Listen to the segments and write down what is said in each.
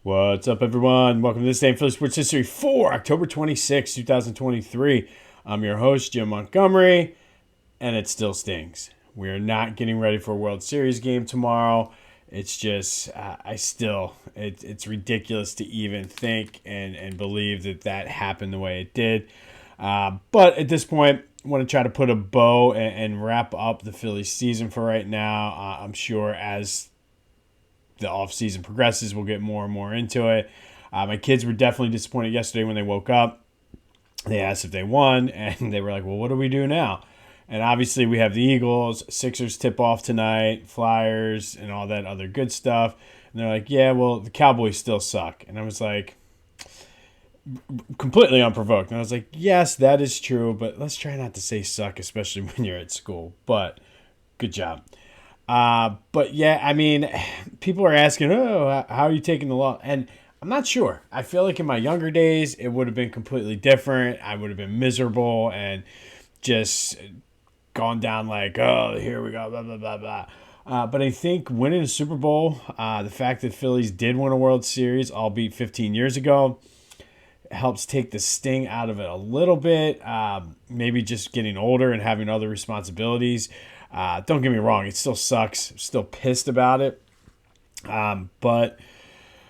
What's up, everyone? Welcome to This Day in Philly Sports History for October 26, 2023. I'm your host, Jim Montgomery, and it still stings. We are not getting ready for a World Series game tomorrow. It's just, it's ridiculous to even think and believe that happened the way it did. But at this point, I want to try to put a bow and wrap up the Phillies season for right now. I'm sure as the offseason progresses, we'll get more and more into it. My kids were definitely disappointed yesterday when they woke up. They asked if they won, and they were like, well, what do we do now? And obviously, we have the Eagles, Sixers tip off tonight, Flyers, and all that other good stuff. And they're like, yeah, well, the Cowboys still suck. And I was like, completely unprovoked. And I was like, yes, that is true, but let's try not to say suck, especially when you're at school. But good job. But yeah, I mean, people are asking, oh, how are you taking the loss? And I'm not sure. I feel like in my younger days, it would have been completely different. I would have been miserable and just gone down like, oh, here we go, blah, blah, blah, blah. But I think winning a Super Bowl, the fact that Phillies did win a World Series, albeit 15 years ago, helps take the sting out of it a little bit. Maybe just getting older and having other responsibilities. Don't get me wrong, it still sucks. I'm still pissed about it. But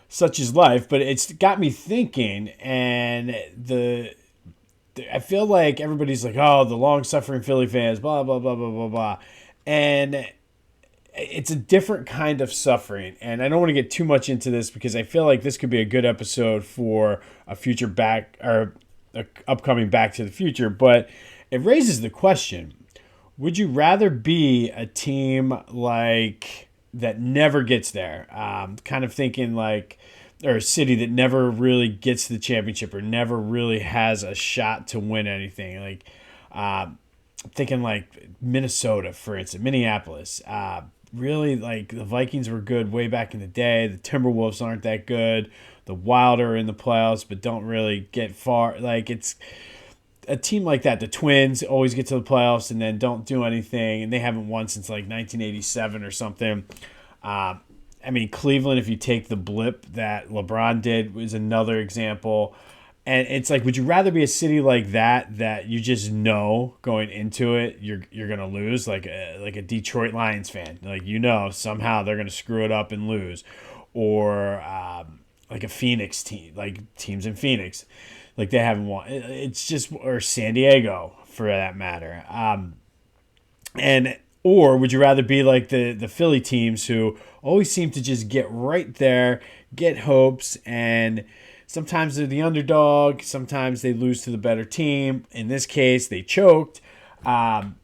such is life. But it's got me thinking, and I feel like everybody's like, oh, the long suffering Philly fans, blah, blah, blah, blah, blah, blah. And it's a different kind of suffering. And I don't want to get too much into this because I feel like this could be a good episode for a future back or a upcoming Back to the Future. But it raises the question, would you rather be a team like that never gets there? Kind of thinking like, or a city that never really gets to the championship or never really has a shot to win anything. Like, thinking like Minnesota, for instance, Minneapolis. Really, like the Vikings were good way back in the day. The Timberwolves aren't that good. The Wild are in the playoffs, but don't really get far. Like it's a team like that. The Twins always get to the playoffs and then don't do anything, and they haven't won since like 1987 or something. I mean, Cleveland, if you take the blip that LeBron did, was another example. And it's like, would you rather be a city like that you just know going into it you're gonna lose, like a Detroit Lions fan, like somehow they're gonna screw it up and lose, or like a Phoenix team, like teams in Phoenix, like they haven't won. It's just, or San Diego for that matter. And or would you rather be like the Philly teams who always seem to just get right there, get hopes, and sometimes they're the underdog, sometimes they lose to the better team. In this case, they choked. And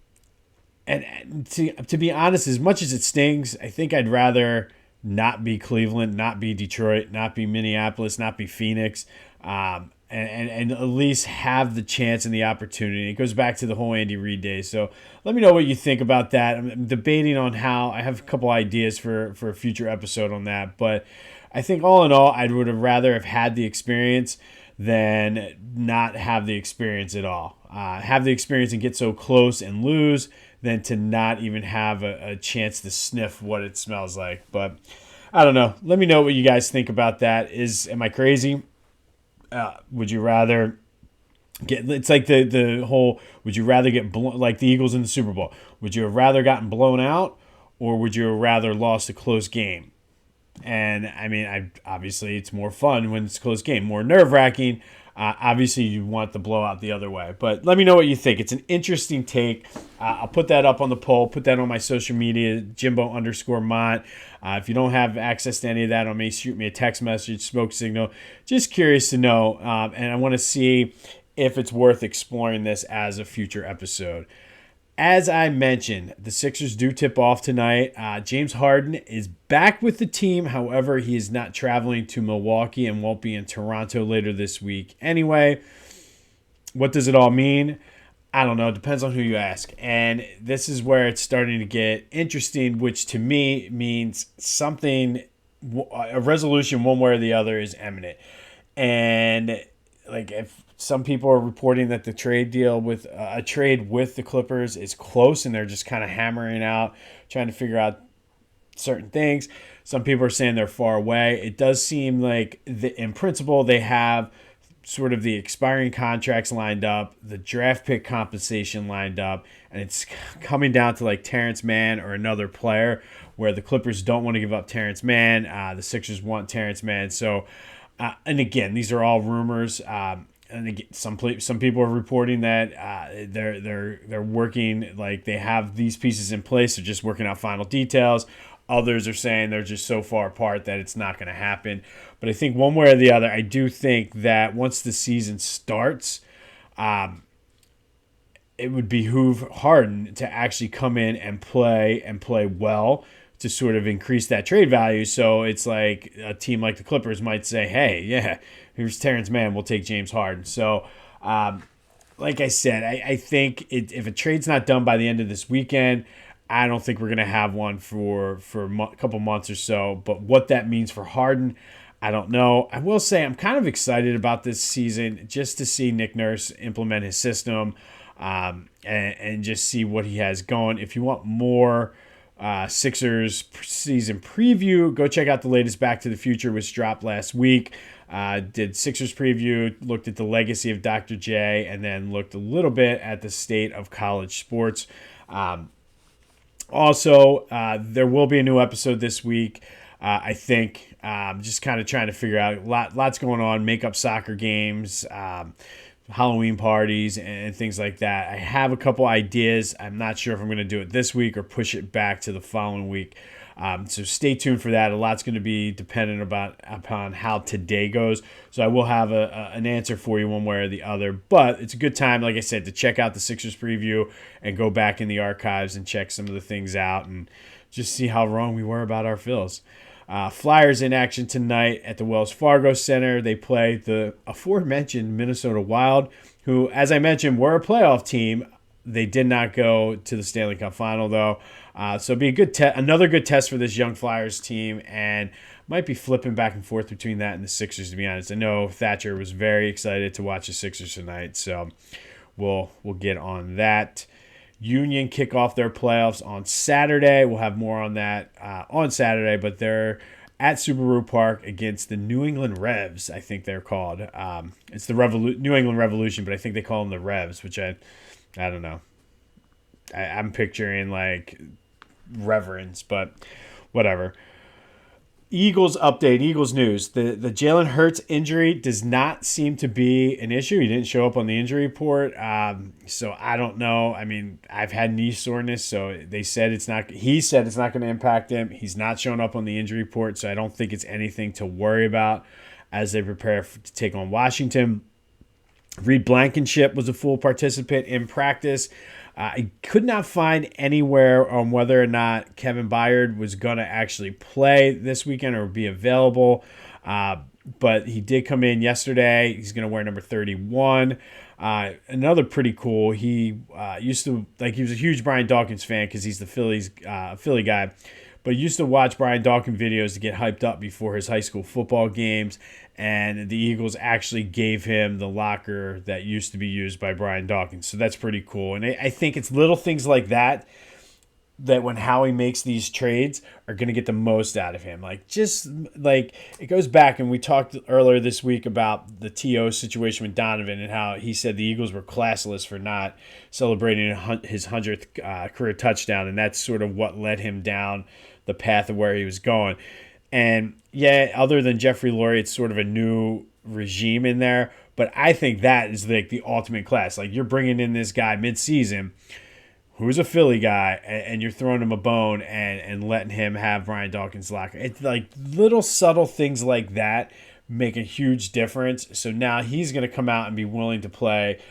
to be honest, as much as it stings, I think I'd rather not be Cleveland, not be Detroit, not be Minneapolis, not be Phoenix. And at least have the chance and the opportunity. It goes back to the whole Andy Reid days. So let me know what you think about that. I'm debating on how. I have a couple ideas for a future episode on that. But I think all in all, I would have rather have had the experience than not have the experience at all. Have the experience and get so close and lose than to not even have a chance to sniff what it smells like. But I don't know. Let me know what you guys think about that. Am I crazy? Would you rather get? It's like the whole. Would you rather get like the Eagles in the Super Bowl? Would you have rather gotten blown out, or would you have rather lost a close game? And I mean, obviously it's more fun when it's a close game, more nerve wracking. Obviously, you want the blowout the other way. But let me know what you think. It's an interesting take. I'll put that up on the poll. Put that on my social media, Jimbo_Mont. If you don't have access to any of that on me, shoot me a text message, smoke signal. Just curious to know. And I want to see if it's worth exploring this as a future episode. As I mentioned, the Sixers do tip off tonight. James Harden is back with the team. However, he is not traveling to Milwaukee and won't be in Toronto later this week. Anyway, what does it all mean? I don't know. It depends on who you ask. And this is where it's starting to get interesting, which to me means something, a resolution one way or the other is imminent. And like if some people are reporting that the trade deal with a trade with the Clippers is close and they're just kind of hammering out, trying to figure out certain things. Some people are saying they're far away. It does seem like, in principle, they have sort of the expiring contracts lined up, the draft pick compensation lined up, and it's coming down to like Terrence Mann or another player, where the Clippers don't want to give up Terrence Mann. The Sixers want Terrence Mann. So, and again, these are all rumors. And again, some people are reporting that they're working, like they have these pieces in place. They're just working out final details. Others are saying they're just so far apart that it's not going to happen. But I think one way or the other, I do think that once the season starts, it would behoove Harden to actually come in and play well to sort of increase that trade value. So it's like a team like the Clippers might say, hey, yeah, here's Terrence Mann, we'll take James Harden. So like I said, I think if a trade's not done by the end of this weekend, I don't think we're going to have one for a couple months or so. But what that means for Harden, I don't know. I will say I'm kind of excited about this season just to see Nick Nurse implement his system and just see what he has going. If you want more Sixers season preview, go check out the latest Back to the Future, which dropped last week. Did Sixers preview, looked at the legacy of Dr. J, and then looked a little bit at the state of college sports. Also, there will be a new episode this week. I think just kind of trying to figure out lots going on, make up soccer games, Halloween parties, and things like that. I have a couple ideas. I'm not sure if I'm going to do it this week or push it back to the following week. So stay tuned for that. A lot's going to be dependent upon how today goes. So I will have an answer for you one way or the other. But it's a good time, like I said, to check out the Sixers preview and go back in the archives and check some of the things out and just see how wrong we were about our Phils. Flyers in action tonight at the Wells Fargo Center. They play the aforementioned Minnesota Wild, who, as I mentioned, were a playoff team. They did not go to the Stanley Cup final, though. So it'll be another good test for this young Flyers team, and might be flipping back and forth between that and the Sixers, to be honest. I know Thatcher was very excited to watch the Sixers tonight, so we'll get on that. Union kick off their playoffs on Saturday. We'll have more on that on Saturday, but they're at Subaru Park against the New England Revs, I think they're called. It's the New England Revolution, but I think they call them the Revs, which I don't know. I'm picturing like reverence, but whatever. Eagles update, Eagles news. The Jalen Hurts injury does not seem to be an issue. He didn't show up on the injury report. So I don't know. I mean, I've had knee soreness, so they said it's not. He said it's not going to impact him. He's not showing up on the injury report, so I don't think it's anything to worry about as they prepare to take on Washington. Reed Blankenship was a full participant in practice. I could not find anywhere on whether or not Kevin Byard was going to actually play this weekend or be available. But he did come in yesterday. He's going to wear number 31. Another pretty cool. He he was a huge Brian Dawkins fan because he's the Philly guy. But he used to watch Brian Dawkins videos to get hyped up before his high school football games. And the Eagles actually gave him the locker that used to be used by Brian Dawkins. So that's pretty cool. And I think it's little things like that when Howie makes these trades are going to get the most out of him. Like, just like it goes back, and we talked earlier this week about the T.O. situation with Donovan and how he said the Eagles were classless for not celebrating his 100th career touchdown. And that's sort of what led him down the path of where he was going. And yeah, other than Jeffrey Lurie, it's sort of a new regime in there. But I think that is like the ultimate class. Like, you're bringing in this guy mid-season who's a Philly guy, and you're throwing him a bone and letting him have Brian Dawkins' locker. It's like little subtle things like that make a huge difference. So now he's going to come out and be willing to play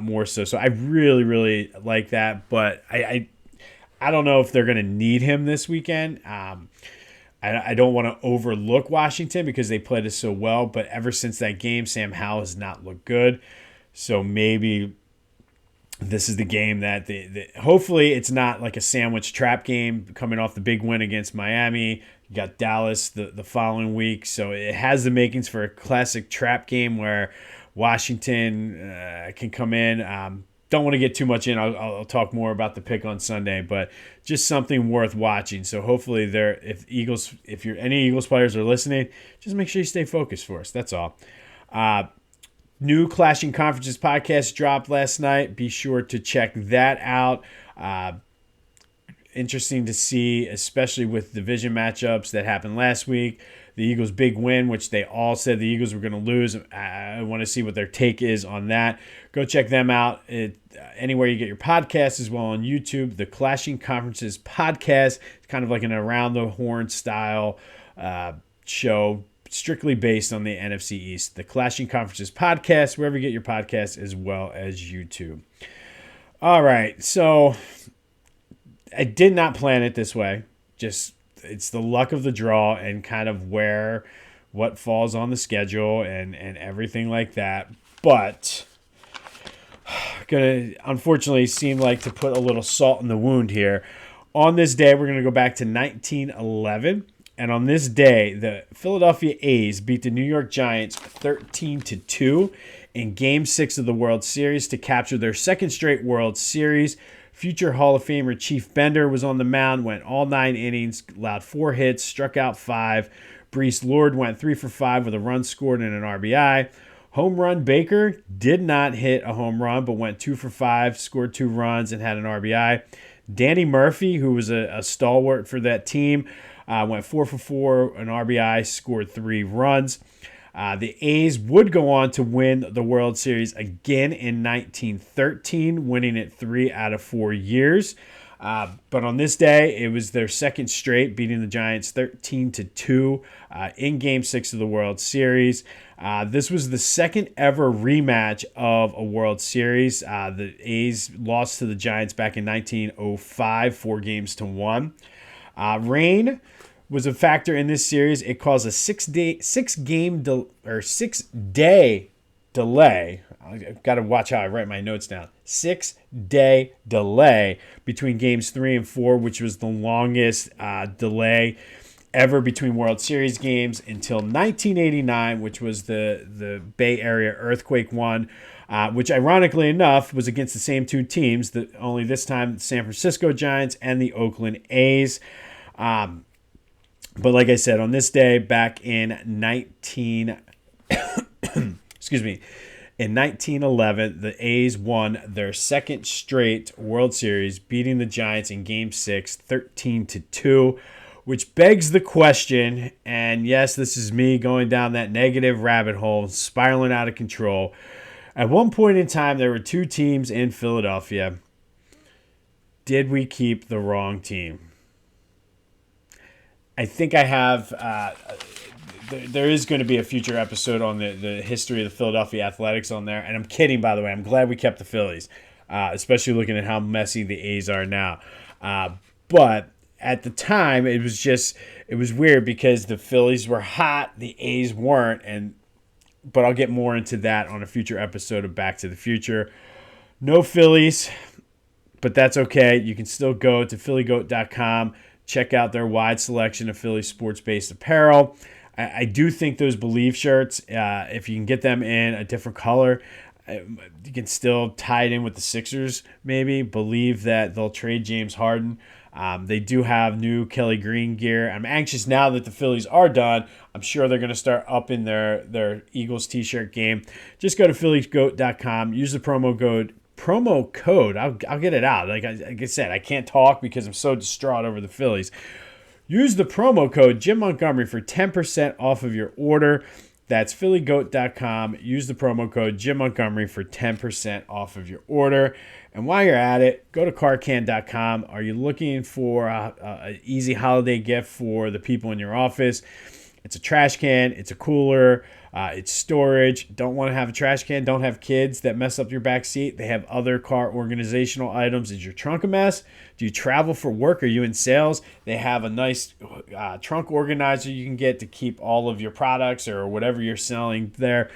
more so. So I really, really like that. But I don't know if they're going to need him this weekend. I don't want to overlook Washington because they played us so well, but ever since that game, Sam Howell has not looked good. So maybe this is the game that hopefully it's not like a sandwich trap game coming off the big win against Miami. You got Dallas the following week. So it has the makings for a classic trap game where Washington can come in. don't want to get too much in. I'll talk more about the pick on Sunday, but just something worth watching. So hopefully if you're any Eagles players are listening, just make sure you stay focused for us. That's all. New Clashing Conferences podcast dropped last night. Be sure to check that out. Interesting to see, especially with division matchups that happened last week. The Eagles' big win, which they all said the Eagles were going to lose. I want to see what their take is on that. Go check them out anywhere you get your podcasts, as well on YouTube. The Clashing Conferences podcast. It's kind of like an around the horn style show, strictly based on the NFC East. The Clashing Conferences podcast, wherever you get your podcasts, as well as YouTube. All right, so I did not plan it this way. Just it's the luck of the draw and kind of what falls on the schedule and everything like that. But gonna unfortunately seem like to put a little salt in the wound here. On this day, we're gonna go back to 1911, and on this day, the Philadelphia A's beat the New York Giants 13-2 in Game 6 of the World Series to capture their second straight World Series. Future Hall of Famer Chief Bender was on the mound, went all 9 innings, allowed 4 hits, struck out 5. Brees Lord went 3 for 5 with a run scored and an RBI. Home Run Baker did not hit a home run, but went 2 for 5, scored 2 runs, and had an RBI. Danny Murphy, who was a stalwart for that team, went 4 for 4, an RBI, scored 3 runs. The A's would go on to win the World Series again in 1913, winning it 3 out of 4 years. But on this day, it was their second straight, beating the Giants 13-2 in Game 6 of the World Series. This was the second ever rematch of a World Series. The A's lost to the Giants back in 1905, 4-1. Rain was a factor in this series. It caused a 6-day delay. I've got to watch how I write my notes down. 6-day delay between games 3 and 4, which was the longest delay ever between World Series games until 1989, which was the Bay Area earthquake one, which ironically enough was against the same two teams, only this time the San Francisco Giants and the Oakland A's. But like I said, on this day back in 1911, the A's won their second straight World Series, beating the Giants in Game 6, 13-2, which begs the question, and yes, this is me going down that negative rabbit hole, spiraling out of control. At one point in time, there were 2 teams in Philadelphia. Did we keep the wrong team? I think I have. There is going to be a future episode on the history of the Philadelphia Athletics on there. And I'm kidding, by the way. I'm glad we kept the Phillies, especially looking at how messy the A's are now. But at the time, it was weird because the Phillies were hot, the A's weren't. But I'll get more into that on a future episode of Back to the Future. No Phillies, but that's okay. You can still go to phillygoat.com. Check out their wide selection of Philly sports-based apparel. I do think those Believe shirts, if you can get them in a different color, you can still tie it in with the Sixers, maybe. Believe that they'll trade James Harden. They do have new Kelly Green gear. I'm anxious now that the Phillies are done. I'm sure they're going to start upping their Eagles t-shirt game. Just go to phillygoat.com. Use the promo code. I'll get it out. Like I said, I can't talk because I'm so distraught over the Phillies. Use the promo code Jim Montgomery for 10% off of your order. That's phillygoat.com. Use the promo code Jim Montgomery for 10% off of your order. And while you're at it, go to carcan.com. Are you looking for an easy holiday gift for the people in your office? It's a trash can. It's a cooler. It's storage. Don't want to have a trash can. Don't have kids that mess up your back seat. They have other car organizational items. Is your trunk a mess? Do you travel for work? Are you in sales? They have a nice trunk organizer you can get to keep all of your products or whatever you're selling there.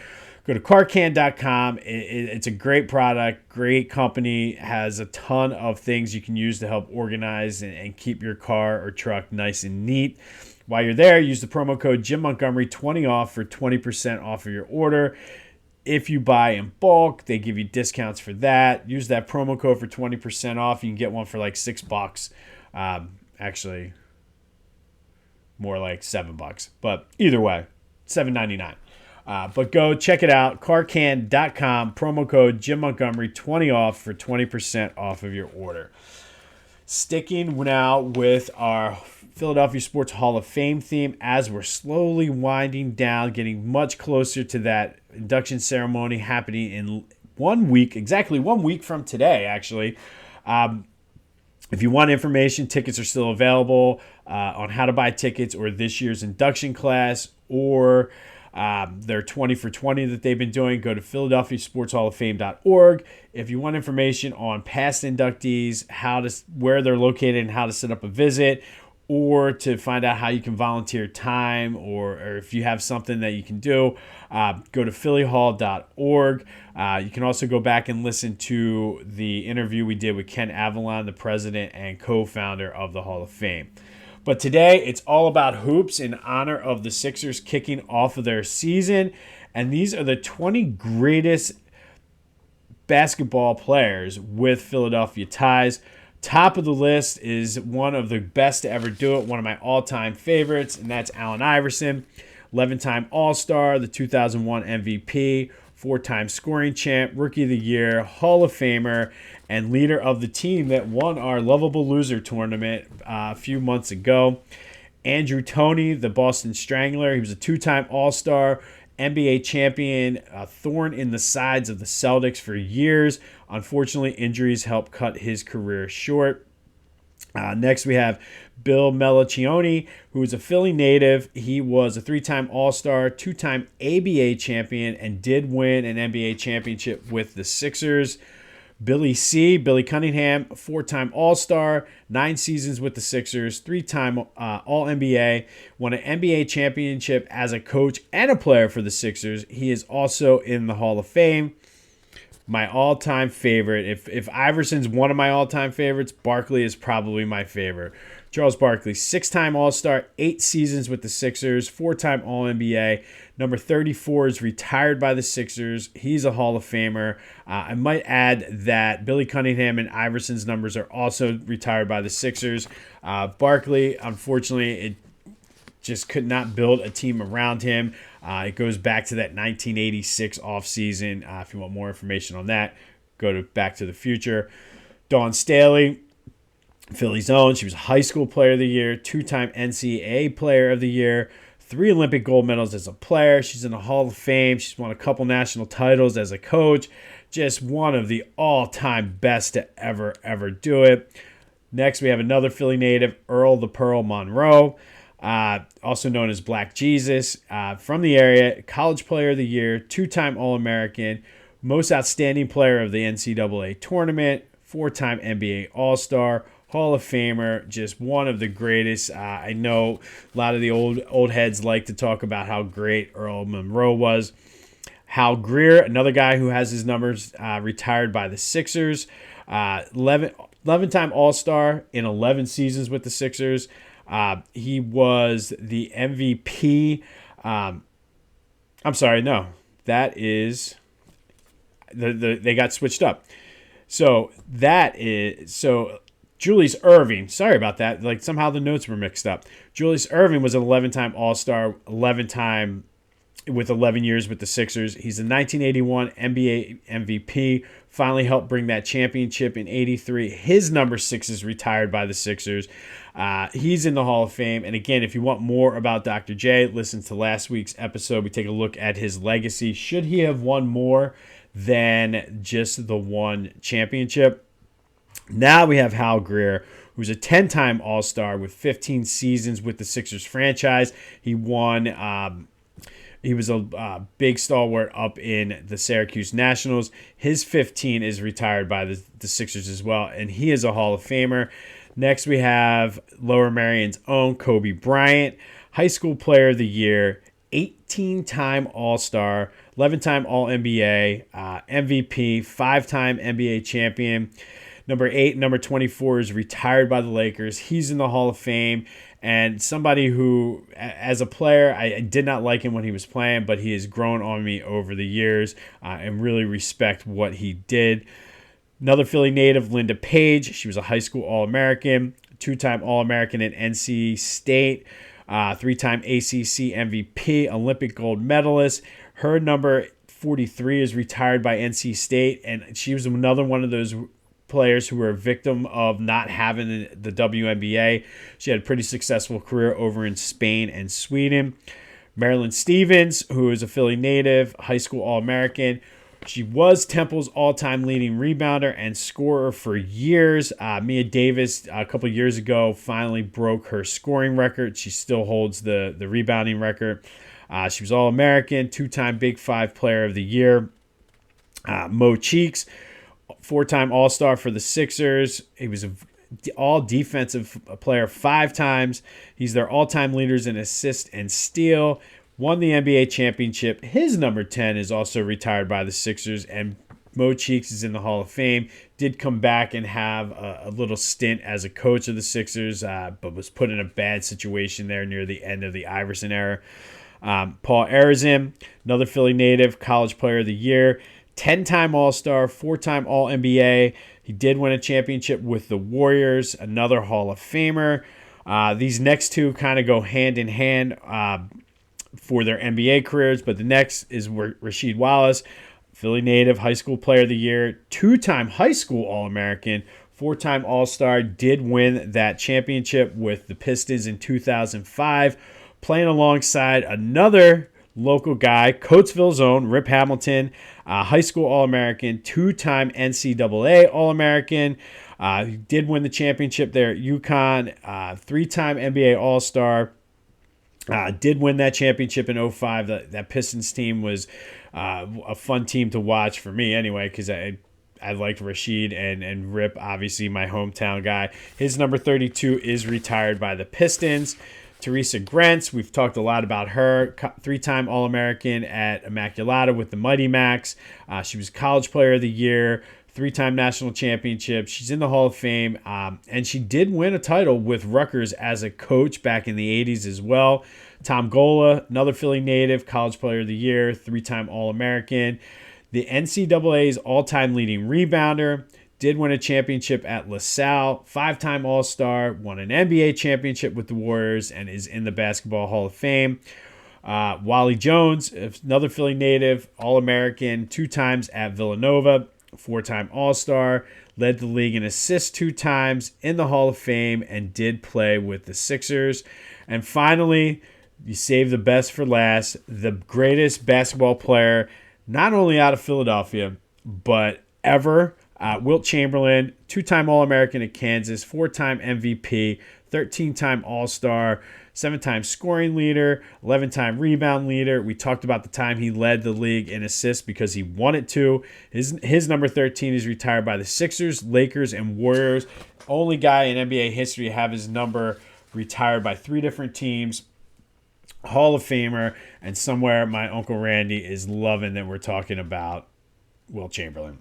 Go to carcan.com. It's a great product, great company, has a ton of things you can use to help organize and keep your car or truck nice and neat. While you're there, use the promo code Jim Montgomery 20 off for 20% off of your order. If you buy in bulk, they give you discounts for that. Use that promo code for 20% off. You can get one for like $6. Actually, more like $7. But either way, $7.99. But go check it out. Carcan.com, promo code Jim Montgomery, 20 off for 20% off of your order. Sticking now with our Philadelphia Sports Hall of Fame theme as we're slowly winding down, getting much closer to that induction ceremony happening in 1 week, exactly 1 week from today, actually. If you want information, tickets are still available on how to buy tickets or this year's induction class or their 20 for 20 that they've been doing. Go to philadelphiasportshalloffame.org. If you want information on past inductees, where they're located and how to set up a visit, or to find out how you can volunteer time, or if you have something that you can do, go to phillyhall.org. You can also go back and listen to the interview we did with Ken Avalon, the president and co-founder of the Hall of Fame. But today, it's all about hoops in honor of the Sixers kicking off of their season. And these are the 20 greatest basketball players with Philadelphia ties. Top of the list is one of the best to ever do it, one of my all-time favorites, and that's Allen Iverson, 11-time All-Star, the 2001 MVP, 4-time scoring champ, Rookie of the Year, Hall of Famer, and leader of the team that won our Lovable Loser tournament a few months ago. Andrew Toney, the Boston Strangler, he was a 2-time All-Star, NBA champion, a thorn in the sides of the Celtics for years. Unfortunately, injuries helped cut his career short. Next, we have Bill Melicione, who is a Philly native. He was a 3-time All-Star, 2-time ABA champion, and did win an NBA championship with the Sixers. Billy Cunningham, 4-time All-Star, 9 seasons with the Sixers, 3-time All-NBA, won an NBA championship as a coach and a player for the Sixers. He is also in the Hall of Fame. My all-time favorite, if Iverson's one of my all-time favorites, Barkley is probably my favorite. Charles Barkley, 6-time All-Star, 8 seasons with the Sixers, 4-time All-NBA. Number 34 is retired by the Sixers. He's a Hall of Famer. I might add that Billy Cunningham and Iverson's numbers are also retired by the Sixers. Barkley, unfortunately, it just could not build a team around him. It goes back to that 1986 offseason. If you want more information on that, go to Back to the Future. Dawn Staley, Philly's own. She was a high school player of the year, 2-time NCAA player of the year, 3 Olympic gold medals as a player. She's in the Hall of Fame. She's won a couple national titles as a coach. Just one of the all-time best to ever do it. Next, we have another Philly native, Earl the Pearl Monroe, also known as Black Jesus, from the area, college player of the year, 2-time All-American, most outstanding player of the NCAA tournament, 4-time NBA All-Star, Hall of Famer, just one of the greatest. I know a lot of the old heads like to talk about how great Earl Monroe was. Hal Greer, another guy who has his numbers, retired by the Sixers, 11-time All-Star in 11 seasons with the Sixers. He was the MVP. That is they got switched up. Julius Erving, sorry about that. Like somehow the notes were mixed up. Julius Erving was an 11-time All-Star, 11-time with 11 years with the Sixers. He's a 1981 NBA MVP. Finally helped bring that championship in 83. His number 6 is retired by the Sixers. He's in the Hall of Fame. And again, if you want more about Dr. J, listen to last week's episode. We take a look at his legacy. Should he have won more than just the one championship? Now we have Hal Greer, who's a 10-time All-Star with 15 seasons with the Sixers franchise. He won. He was a big stalwart up in the Syracuse Nationals. His 15 is retired by the Sixers as well, and he is a Hall of Famer. Next, we have Lower Merion's own Kobe Bryant, high school player of the year, 18-time All-Star, 11-time All-NBA, MVP, 5-time NBA champion. Number 8, number 24 is retired by the Lakers. He's in the Hall of Fame. and somebody who, as a player, I did not like him when he was playing, but he has grown on me over the years and really respect what he did. Another Philly native, Linda Page. She was a high school All-American, two-time All-American at NC State, three-time ACC MVP, Olympic gold medalist. Her number 43 is retired by NC State, and she was another one of those players who were a victim of not having the WNBA. She had a pretty successful career over in Spain and Sweden. Marilyn Stevens, who is a Philly native, high school All-American. She was Temple's all-time leading rebounder and scorer for years. Mia Davis, a couple years ago, finally broke her scoring record. She still holds the rebounding record. She was All-American, two-time Big Five Player of the Year. Mo Cheeks, four-time All-Star for the Sixers. He was an all-defensive player 5 times. He's their all-time leaders in assist and steal. Won the NBA championship. His number 10 is also retired by the Sixers, and Mo Cheeks is in the Hall of Fame. Did come back and have a little stint as a coach of the Sixers, but was put in a bad situation there near the end of the Iverson era. Paul Arizin, another Philly native, college player of the year, 10-time All-Star, 4-time All-NBA. He did win a championship with the Warriors, another Hall of Famer. These next two kind of go hand in hand for their NBA careers, but the next is Rasheed Wallace, Philly native, high school player of the year, 2-time high school All-American, 4-time All-Star, did win that championship with the Pistons in 2005, playing alongside another local guy, Coatesville's own Rip Hamilton, high school All-American, 2-time NCAA All-American. He did win the championship there at UConn, 3-time NBA All-Star. Did win that championship in 2005. That Pistons team was a fun team to watch for me anyway, because I liked Rasheed and Rip, obviously my hometown guy. His number 32 is retired by the Pistons. Teresa Grants, we've talked a lot about her. 3-time All-American at Immaculata with the Mighty Macs. She was College Player of the Year, 3-time national championship. She's in the Hall of Fame, and she did win a title with Rutgers as a coach back in the 80s as well. Tom Gola, another Philly native, College Player of the Year, 3-time All-American. The NCAA's all-time leading rebounder, did win a championship at LaSalle, 5-time All-Star, won an NBA championship with the Warriors, and is in the Basketball Hall of Fame. Wally Jones, another Philly native, All-American, 2 times at Villanova, 4-time All-Star, led the league in assists 2 times, in the Hall of Fame, and did play with the Sixers. And finally, you save the best for last, the greatest basketball player, not only out of Philadelphia, but ever, Wilt Chamberlain, 2-time All-American at Kansas, 4-time MVP, 13-time All-Star, 7-time scoring leader, 11-time rebound leader. We talked about the time he led the league in assists because he wanted to. His number 13 is retired by the Sixers, Lakers, and Warriors. Only guy in NBA history to have his number retired by 3 different teams. Hall of Famer, and somewhere my Uncle Randy is loving that we're talking about Wilt Chamberlain.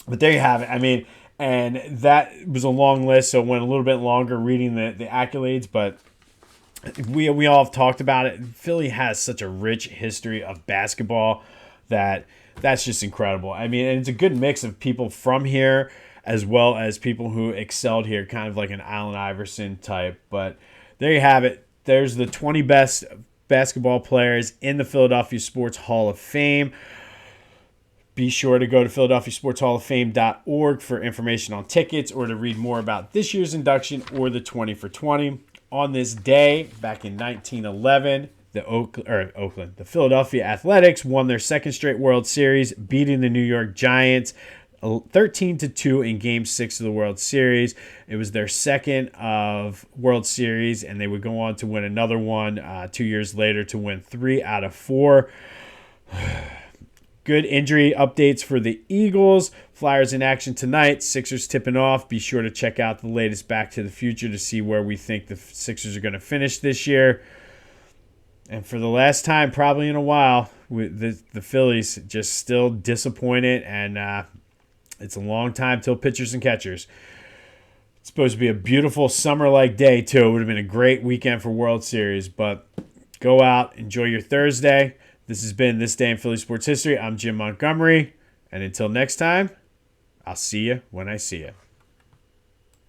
But there you have it. I mean, and that was a long list, so it went a little bit longer reading the accolades, but we all have talked about it. Philly has such a rich history of basketball that's just incredible. I mean, and it's a good mix of people from here as well as people who excelled here, kind of like an Allen Iverson type. But there you have it. There's the 20 best basketball players in the Philadelphia Sports Hall of Fame. Be sure to go to PhiladelphiaSportsHallOfFame.org for information on tickets or to read more about this year's induction or the 20 for 20. On this day, back in 1911, the Philadelphia Athletics won their second straight World Series, beating the New York Giants 13-2 in Game 6 of the World Series. It was their second of World Series, and they would go on to win another one 2 years later to win 3 out of 4. Good injury updates for the Eagles. Flyers in action tonight. Sixers tipping off. Be sure to check out the latest Back to the Future to see where we think the Sixers are going to finish this year. And for the last time, probably in a while, the Phillies just still disappointed, and it's a long time till pitchers and catchers. supposed to be a beautiful summer-like day, too. It would have been a great weekend for World Series, but go out, enjoy your Thursday. This has been This Day in Philly Sports History. I'm Jim Montgomery, and until next time, I'll see you when I see you.